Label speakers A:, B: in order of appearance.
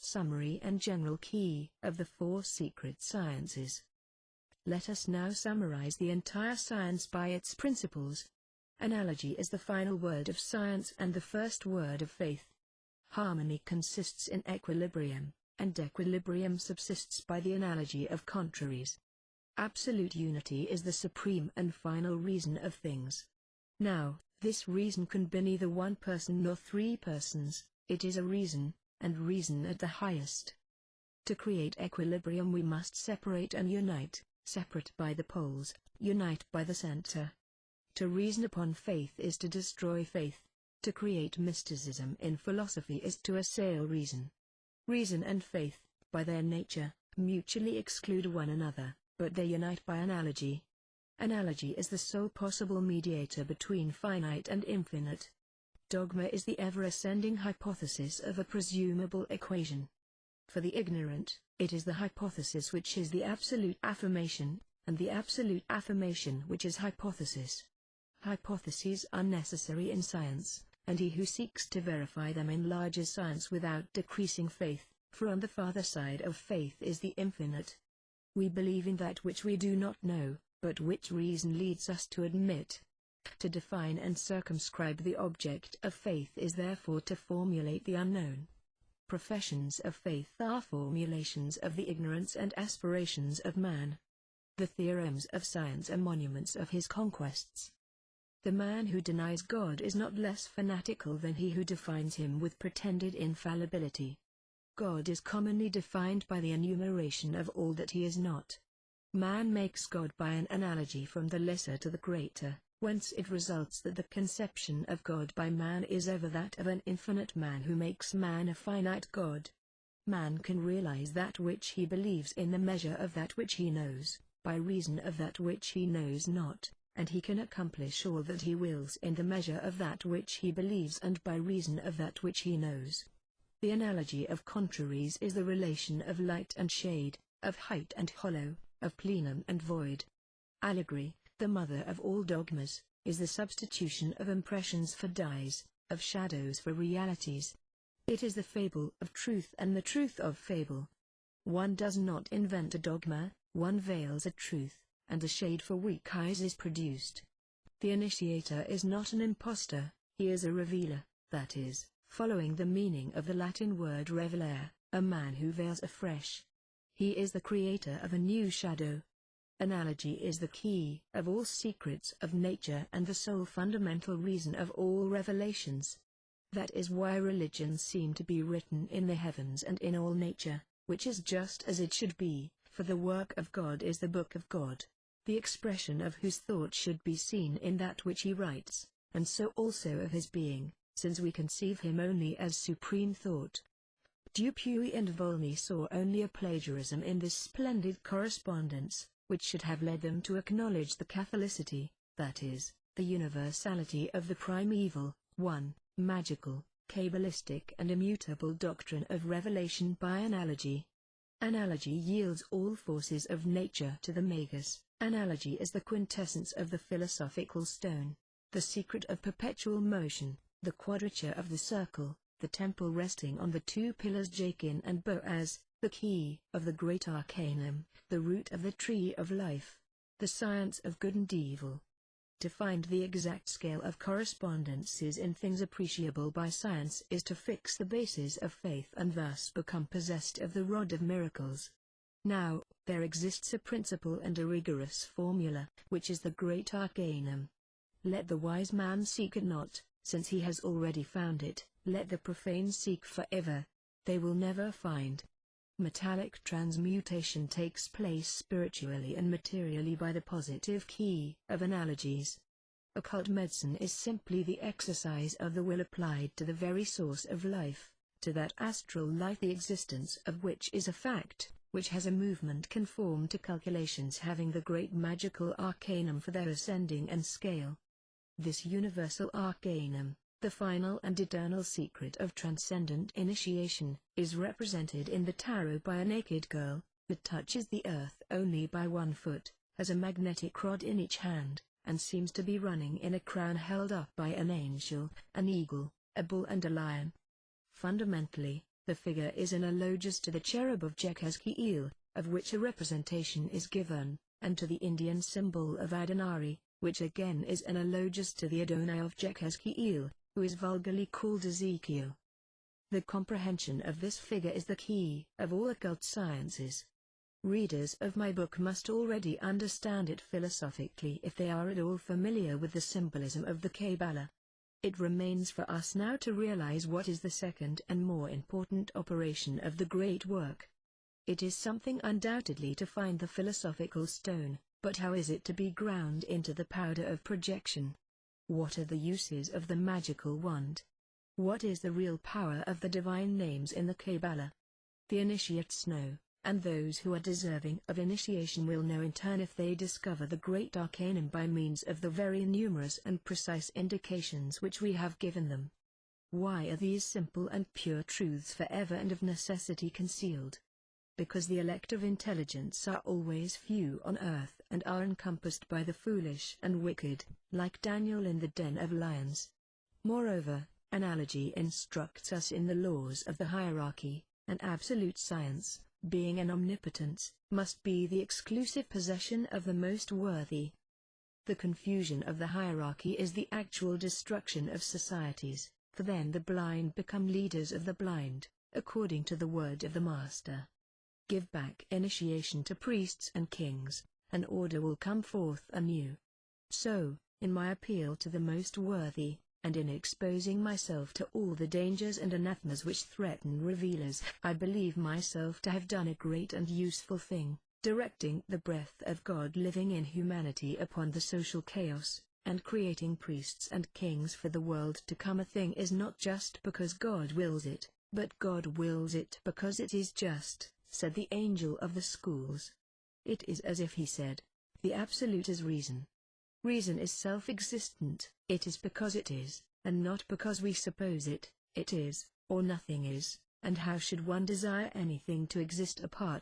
A: summary and general key of the 4 secret sciences. Let us now summarize the entire science by its principles. Analogy is the final word of science and the first word of faith. Harmony consists in equilibrium, and equilibrium subsists by the analogy of contraries. Absolute unity is the supreme and final reason of things. Now, this reason can be neither one person nor 3 persons, it is a reason, and reason at the highest. To create equilibrium we must separate and unite, separate by the poles, unite by the center. To reason upon faith is to destroy faith. To create mysticism in philosophy is to assail reason. Reason and faith, by their nature, mutually exclude one another, but they unite by analogy. Analogy is the sole possible mediator between finite and infinite. Dogma is the ever-ascending hypothesis of a presumable equation. For the ignorant, it is the hypothesis which is the absolute affirmation, and the absolute affirmation which is hypothesis. Hypotheses are necessary in science, and he who seeks to verify them enlarges science without decreasing faith, for on the farther side of faith is the infinite. We believe in that which we do not know, but which reason leads us to admit. To define and circumscribe the object of faith is therefore to formulate the unknown. Professions of faith are formulations of the ignorance and aspirations of man. The theorems of science are monuments of his conquests. The man who denies God is not less fanatical than he who defines him with pretended infallibility. God is commonly defined by the enumeration of all that he is not. Man makes God by an analogy from the lesser to the greater, whence it results that the conception of God by man is ever that of an infinite man who makes man a finite God. Man can realize that which he believes in the measure of that which he knows, by reason of that which he knows not, and he can accomplish all that he wills in the measure of that which he believes and by reason of that which he knows. The analogy of contraries is the relation of light and shade, of height and hollow, of plenum and void. Allegory, the mother of all dogmas, is the substitution of impressions for dyes, of shadows for realities. It is the fable of truth and the truth of fable. One does not invent a dogma, one veils a truth, and a shade for weak eyes is produced. The initiator is not an impostor, he is a revealer, that is, following the meaning of the Latin word revelare, a man who veils afresh. He is the creator of a new shadow. Analogy is the key of all secrets of nature and the sole fundamental reason of all revelations. That is why religions seem to be written in the heavens and in all nature, which is just as it should be, for the work of God is the book of God, the expression of whose thought should be seen in that which he writes, and so also of his being, since we conceive him only as supreme thought. Dupuy and Volney saw only a plagiarism in this splendid correspondence, which should have led them to acknowledge the Catholicity, that is, the universality of the primeval, magical, cabalistic and immutable doctrine of revelation by analogy. Analogy yields all forces of nature to the magus. Analogy is the quintessence of the philosophical stone, the secret of perpetual motion, the quadrature of the circle, the temple resting on the 2 pillars Jachin and Boaz, the key of the great arcanum, the root of the tree of life, the science of good and evil. To find the exact scale of correspondences in things appreciable by science is to fix the basis of faith and thus become possessed of the rod of miracles. Now, there exists a principle and a rigorous formula, which is the great arcanum. Let the wise man seek it not, since he has already found it, let the profane seek forever, they will never find. Metallic transmutation takes place spiritually and materially by the positive key of analogies. Occult medicine is simply the exercise of the will applied to the very source of life, to that astral life the existence of which is a fact, which has a movement conform to calculations having the great magical arcanum for their ascending and scale. This universal arcanum, the final and eternal secret of transcendent initiation, is represented in the tarot by a naked girl, that touches the earth only by 1 foot, has a magnetic rod in each hand, and seems to be running in a crown held up by an angel, an eagle, a bull and a lion. Fundamentally, The figure is analogous to the cherub of Jekazkiel, of which a representation is given, and to the Indian symbol of Adonai, which again is analogous to the Adonai of Jekazkiel, who is vulgarly called Ezekiel. The comprehension of this figure is the key of all occult sciences. Readers of my book must already understand it philosophically if they are at all familiar with the symbolism of the Kabbalah. It remains for us now to realize what is the second and more important operation of the great work. It is something undoubtedly to find the philosophical stone, but how is it to be ground into the powder of projection? What are the uses of the magical wand? What is the real power of the divine names in the Kabbalah? The initiates know, and those who are deserving of initiation will know in turn if they discover the great arcanum by means of the very numerous and precise indications which we have given them. Why are these simple and pure truths forever and of necessity concealed? Because the elect of intelligence are always few on earth and are encompassed by the foolish and wicked, like Daniel in the den of lions. Moreover, analogy instructs us in the laws of the hierarchy, and absolute science, being an omnipotence, must be the exclusive possession of the most worthy. The confusion of the hierarchy is the actual destruction of societies, for then the blind become leaders of the blind, according to the word of the Master. Give back initiation to priests and kings, and order will come forth anew. So, in my appeal to the most worthy, and in exposing myself to all the dangers and anathemas which threaten revealers, I believe myself to have done a great and useful thing, directing the breath of God living in humanity upon the social chaos, and creating priests and kings for the world to come. A thing is not just because God wills it, but God wills it because it is just, said the angel of the schools. It is as if he said, the Absolute is reason. Reason is self-existent, it is because it is, and not because we suppose it is, or nothing is, and how should one desire anything to exist apart